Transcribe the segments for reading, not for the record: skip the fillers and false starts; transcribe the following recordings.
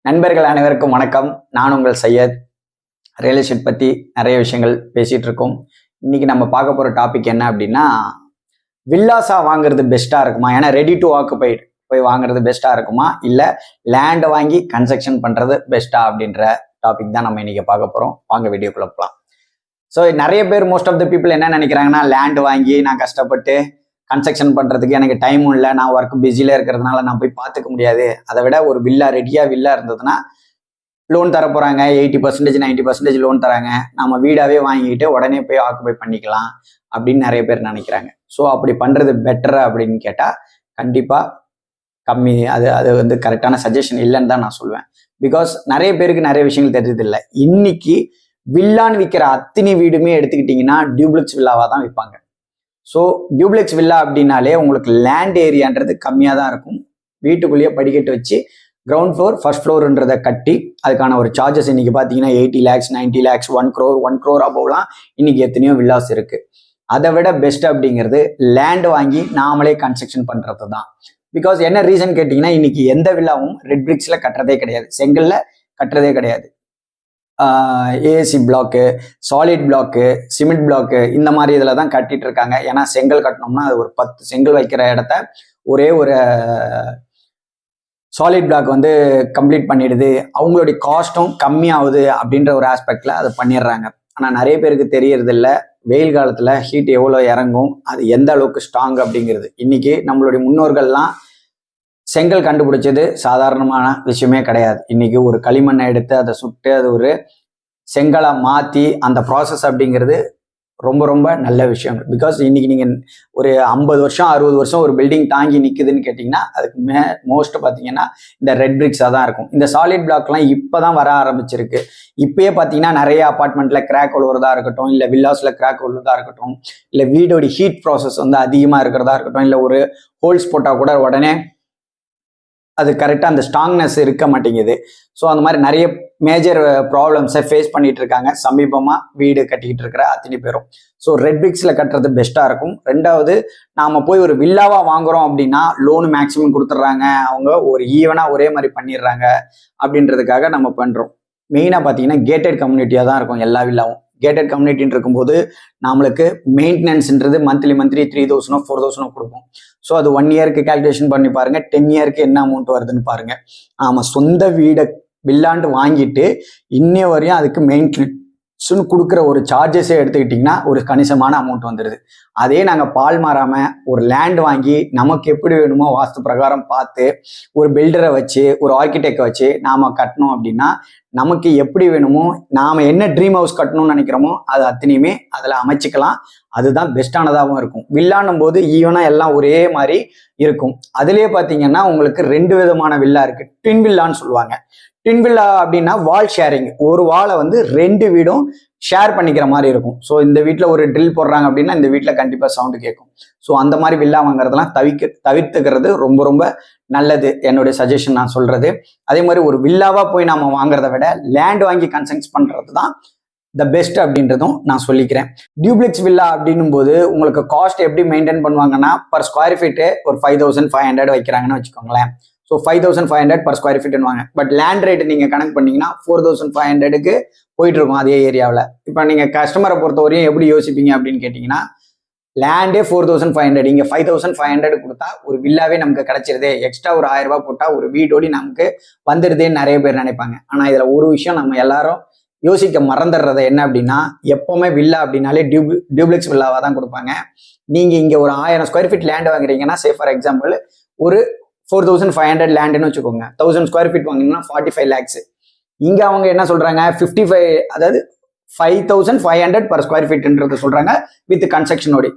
நண்பர்கள் அனைவருக்கும் வணக்கம். நான் உங்கள் சையத். ரியல் எஸ்டேட் பற்றி நிறைய விஷயங்கள் பேசிகிட்டு இருக்கோம். இன்றைக்கி நம்ம பார்க்க போகிற டாபிக் என்ன அப்படின்னா, வில்லாஸாக வாங்குறது பெஸ்ட்டாக இருக்குமா? ஏன்னா ரெடி டு ஆக்குபைடு போய் வாங்குறது பெஸ்ட்டாக இருக்குமா, இல்லை லேண்டை வாங்கி கன்ஸ்ட்ரக்ஷன் பண்ணுறது பெஸ்ட்டாக அப்படின்ற டாபிக் தான் நம்ம இன்றைக்கி பார்க்க போகிறோம். வாங்க வீடியோக்குள்ள போகலாம். ஸோ நிறைய பேர் மோஸ்ட் ஆஃப் த பீப்புள் என்ன நினைக்கிறாங்கன்னா, லேண்டு வாங்கி நான் கஷ்டப்பட்டு கன்ஸ்ட்ரக்ஷன் பண்ணுறதுக்கு எனக்கு டைமும் இல்லை, நான் ஒர்க் பிஸியில் இருக்கிறதுனால நான் போய் பார்த்துக்க முடியாது. அதை விட ஒரு வில்லா ரெடியாக வில்லா இருந்ததுன்னா லோன் தர போகிறாங்க, 80% 90% லோன் தராங்க, நம்ம வீடாகவே வாங்கிக்கிட்டு உடனே போய் ஆக்குபை பண்ணிக்கலாம் அப்படின்னு நிறைய பேர் நினைக்கிறாங்க. ஸோ அப்படி பண்ணுறது பெட்டரா அப்படின்னு கேட்டால் கண்டிப்பாக கம்மி. அது வந்து கரெக்டான சஜஷன் இல்லைன்னு தான் நான் சொல்லுவேன். பிகாஸ் நிறைய பேருக்கு நிறைய விஷயங்கள் தெரிஞ்சதில்லை. இன்னைக்கு வில்லான்னு விற்கிற அத்தனை வீடுமே எடுத்துக்கிட்டிங்கன்னா டியூப்ளெக்ஸ் வில்லாவாக தான் விற்பாங்க. ஸோ டியூப்ளெக்ஸ் வில்லா அப்படின்னாலே உங்களுக்கு லேண்ட் ஏரியான்றது கம்மியாக தான் இருக்கும். வீட்டுக்குள்ளேயே படிக்கட்டு வச்சு கிரவுண்ட் ஃப்ளோர் ஃபர்ஸ்ட் ஃப்ளோர்ன்றதை கட்டி அதுக்கான ஒரு சார்ஜஸ் இன்னைக்கு பார்த்தீங்கன்னா 80 lakhs 90 lakhs 1 crore அபோவ்லாம் இன்னைக்கு எத்தனையோ வில்லாஸ் இருக்கு. அதை விட பெஸ்ட் அப்படிங்கிறது லேண்ட் வாங்கி நாமளே கன்ஸ்ட்ரக்ஷன் பண்ணுறது தான். பிகாஸ் என்ன ரீசன் கேட்டிங்கன்னா, இன்னைக்கு எந்த வில்லாவும் ரெட் பிரிக்ஸில் கட்டுறதே கிடையாது, செங்கல்ல கட்டுறதே கிடையாது. AC block, solid block, cement block இந்த மாதிரி இதில் தான் கட்டிட்டு இருக்காங்க. ஏன்னா செங்கல் கட்டணும்னா அது ஒரு 10 செங்கல் வைக்கிற இடத்த ஒரே ஒரு சாலிட் பிளாக் வந்து கம்ப்ளீட் பண்ணிடுது. அவங்களுடைய காஸ்ட்டும் கம்மியாகுது அப்படின்ற ஒரு ஆஸ்பெக்டில் அதை பண்ணிடுறாங்க. ஆனால் நிறைய பேருக்கு தெரியறது இல்லை, வெயில் காலத்தில் ஹீட் எவ்வளோ இறங்கும், அது எந்த அளவுக்கு ஸ்ட்ராங் அப்படிங்கிறது. இன்னைக்கு நம்மளுடைய முன்னோர்கள்லாம் செங்கல் கண்டுபிடிச்சது சாதாரணமான விஷயமே கிடையாது. இன்னைக்கு ஒரு களிமண்ணை எடுத்து அதை சுட்டு அது ஒரு செங்கலை மாற்றி அந்த ப்ராசஸ் அப்படிங்கிறது ரொம்ப ரொம்ப நல்ல விஷயம். பிகாஸ் இன்னைக்கு நீங்கள் ஒரு 50 வருஷம் 60 வருஷம் ஒரு பில்டிங் தாங்கி நிற்குதுன்னு கேட்டிங்கன்னா அதுக்கு மோஸ்ட் பார்த்தீங்கன்னா இந்த ரெட் பிரிக்ஸாக தான் இருக்கும். இந்த சாலிட் பிளாக்லாம் இப்போ தான் வர ஆரம்பிச்சிருக்கு. இப்பயே பார்த்தீங்கன்னா நிறைய அப்பார்ட்மெண்ட்டில் கிராக் விழுவுறதா இருக்கட்டும், இல்லை வில்லாஸில் கிராக் விழுறதா இருக்கட்டும், இல்லை வீடோட ஹீட் ப்ராசஸ் வந்து அதிகமாக இருக்கிறதா இருக்கட்டும், இல்லை ஒரு ஹோல்ஸ் போட்டால் கூட உடனே அது கரெக்டாக அந்த ஸ்ட்ராங்னஸ் இருக்க மாட்டேங்குது. ஸோ அந்த மாதிரி நிறைய மேஜர் ப்ராப்ளம்ஸை ஃபேஸ் பண்ணிட்டு இருக்காங்க சமீபமாக வீடு கட்டிக்கிட்டு இருக்கிற அத்தனை பேரும். ஸோ ரெட் பிரிக்ஸில் கட்டுறது பெஸ்ட்டாக இருக்கும். ரெண்டாவது, நாம் போய் ஒரு வில்லாவாக வாங்குறோம் அப்படின்னா லோனு மேக்ஸிமம் கொடுத்துட்றாங்க, அவங்க ஒரு ஈவனாக ஒரே மாதிரி பண்ணிடுறாங்க அப்படின்றதுக்காக நம்ம பண்ணுறோம். மெயினாக பார்த்தீங்கன்னா கேட்டட் கம்யூனிட்டியாக தான் இருக்கும் எல்லா வில்லாவும். கேட்டட் கம்யூனிட்டின்னு இருக்கும்போது நம்மளுக்கு மெயின்டெனன்ஸ்ன்றது மந்த்லி 3000 4000 கொடுப்போம். ஸோ அது 1 இயருக்கு கால்குலேஷன் பண்ணி பாருங்க, 10 இயருக்கு என்ன அமௌண்ட் வருதுன்னு பாருங்க. ஆமாம், சொந்த வீடை வில்லாண்டு வாங்கிட்டு இன்னைய வரையும் அதுக்கு மெயின்டெனன்ஸ்னு கொடுக்குற ஒரு சார்ஜஸே எடுத்துக்கிட்டிங்கன்னா ஒரு கணிசமான அமௌண்ட் வந்துடுது. அதே நாங்கள் பால் மாறாமல் ஒரு லேண்ட் வாங்கி நமக்கு எப்படி வேணுமோ வாஸ்து பிரகாரம் பார்த்து ஒரு பில்டரை வச்சு ஒரு ஆர்கிடெக்டை வச்சு நாம் கட்டணும் அப்படின்னா நமக்கு எப்படி வேணுமோ, நாம் என்ன ட்ரீம் ஹவுஸ் கட்டணும்னு நினைக்கிறோமோ அது அத்தனையுமே அதில் அமைச்சிக்கலாம். அதுதான் பெஸ்டானதாகவும் இருக்கும். வில்லான்னும் போது ஈவனாக எல்லாம் ஒரே மாதிரி இருக்கும். அதுலேயே பார்த்தீங்கன்னா உங்களுக்கு 2 விதமான வில்லா இருக்குது. ட்வின் வில்லான்னு சொல்லுவாங்க. ட்வின் வில்லா அப்படின்னா வால் ஷேரிங், ஒரு வாலை வந்து 2 வீடும் ஷேர் பண்ணிக்கிற மாதிரி இருக்கும். ஸோ இந்த வீட்டில் ஒரு ட்ரில் போடுறாங்க அப்படின்னா இந்த வீட்டில் கண்டிப்பாக சவுண்டு கேட்கும். ஸோ அந்த மாதிரி வில்லா வாங்குறதெல்லாம் தவிர்த்துக்கிறது ரொம்ப ரொம்ப நல்லது, என்னுடைய சஜஷன் நான் சொல்றது. அதே மாதிரி ஒரு வில்லாவா போய் நாம வாங்குறத விட லேண்ட் வாங்கி கன்ஸ்ட்ரக்ட் பண்றது தான் த பெஸ்ட் அப்படின்றதும் நான் சொல்லிக்கிறேன். டியூப்ளெக்ஸ் வில்லா அப்படின்னும் போது உங்களுக்கு காஸ்ட் எப்படி மெயின்டைன் பண்ணுவாங்கன்னா, பர் ஸ்கொயர் ஃபீட்டு ஒரு 5500 வைக்கிறாங்கன்னு வச்சுக்கோங்களேன். ஸோ 5500 பர் ஸ்கொயர் ஃபீட்னுவாங்க. பட் லேண்ட் ரேட் நீங்க கனெக்ட் பண்ணீங்கன்னா 4500க்கு போயிட்டு இருக்கும் அதே ஏரியாவில். இப்போ நீங்க கஸ்டமரை பொறுத்தவரையும் எப்படி யோசிப்பீங்க அப்படின்னு கேட்டீங்கன்னா, லேண்டே 4500, இங்கே 5500 கொடுத்தா ஒரு வில்லாவே நமக்கு கிடைச்சிருதே, எக்ஸ்ட்ரா ஒரு 1000 ரூபாய் போட்டால் ஒரு வீடோடி நமக்கு வந்துடுதேன்னு நிறைய பேர் நினைப்பாங்க. ஆனால் இதில் ஒரு விஷயம் நம்ம எல்லாரும் யோசிக்க மறந்துடுறது என்ன அப்படின்னா, எப்பவுமே வில்லா அப்படின்னாலே டியூப்ளெக்ஸ் வில்லாவாக தான் கொடுப்பாங்க. நீங்கள் இங்கே ஒரு 1000 ஸ்கொயர் ஃபீட் லேண்ட் வாங்குறீங்கன்னா, சே ஃபார் எக்ஸாம்பிள் ஒரு 4500 லேண்டுன்னு வச்சுக்கோங்க, 1000 ஸ்கொயர் ஃபீட் வாங்கினீங்கன்னா 45 lakhs. இங்கே அவங்க என்ன சொல்றாங்க, 55, அதாவது 5500 பர் ஸ்கொயர் ஃபீட்ன்றது சொல்றாங்க வித் கன்ஸ்ட்ரக்ஷனோட.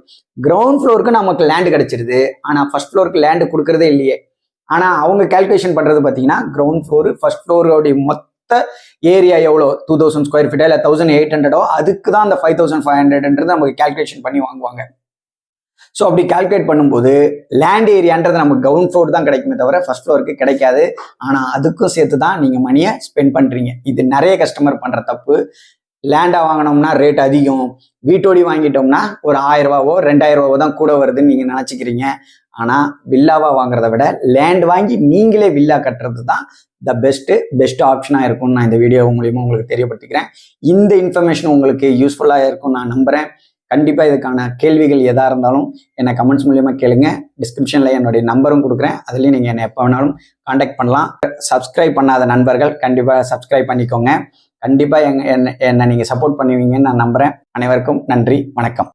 கிரவுண்ட் ஃப்ளோருக்கு நமக்கு லேண்ட் கிடைச்சிருது, ஆனால் ஃபர்ஸ்ட் ஃப்ளோருக்கு லேண்டு கொடுக்கறதே இல்லையே. ஆனால் அவங்க கால்குலேஷன் பண்றது பார்த்தீங்கன்னா கிரவுண்ட் ஃப்ளோரு ஃபர்ஸ்ட் ஃப்ளோரோடைய மொத்த ஏரியா எவ்வளோ, 2000 ஸ்கொயர் ஃபீட்டோ இல்லை 1800, அதுக்கு தான் அந்த 5500ன்றது நமக்கு கால்குலேஷன் பண்ணி வாங்குவாங்க. ஸோ அப்படி கால்குலேட் பண்ணும்போது லேண்ட் ஏரியான்றது நமக்கு கிரவுண்ட் ஃப்ளோர் தான் கிடைக்குமே தவிர ஃபர்ஸ்ட் ஃப்ளோருக்கு கிடைக்காது. ஆனால் அதுக்கும் சேர்த்து தான் நீங்கள் மணியை ஸ்பெண்ட் பண்ணுறீங்க. இது நிறைய கஸ்டமர் பண்ணுற தப்பு. லேண்டாக வாங்கினோம்னா ரேட் அதிகம், வீட்டோடி வாங்கிட்டோம்னா ஒரு 1000 ரூபாவோ 2000 ரூபாவோ தான் கூட வருதுன்னு நீங்கள் நினச்சிக்கிறீங்க. ஆனால் வில்லாவாக வாங்குறத விட லேண்ட் வாங்கி நீங்களே வில்லா கட்டுறது தான் பெஸ்ட் ஆப்ஷனாக இருக்கும்னு நான் இந்த வீடியோ மூலியமாக உங்களுக்கு தெரியப்படுத்திக்கிறேன். இந்த இன்ஃபர்மேஷன் உங்களுக்கு யூஸ்ஃபுல்லாக இருக்கும்னு நான் நம்புகிறேன். கண்டிப்பாக இதுக்கான கேள்விகள் எதாக இருந்தாலும் என்னை கமெண்ட்ஸ் மூலியமாக கேளுங்க. டிஸ்கிரிப்ஷனில் என்னுடைய நம்பரும் கொடுக்குறேன், அதுலேயும் நீங்கள் என்னை எப்போ வேணாலும் காண்டாக்ட் பண்ணலாம். சப்ஸ்கிரைப் பண்ணாத நண்பர்கள் கண்டிப்பாக சப்ஸ்கிரைப் பண்ணிக்கோங்க. கண்டிப்பாக என்னை நீங்கள் சப்போர்ட் பண்ணுவீங்கன்னு நான் நம்புகிறேன். அனைவருக்கும் நன்றி, வணக்கம்.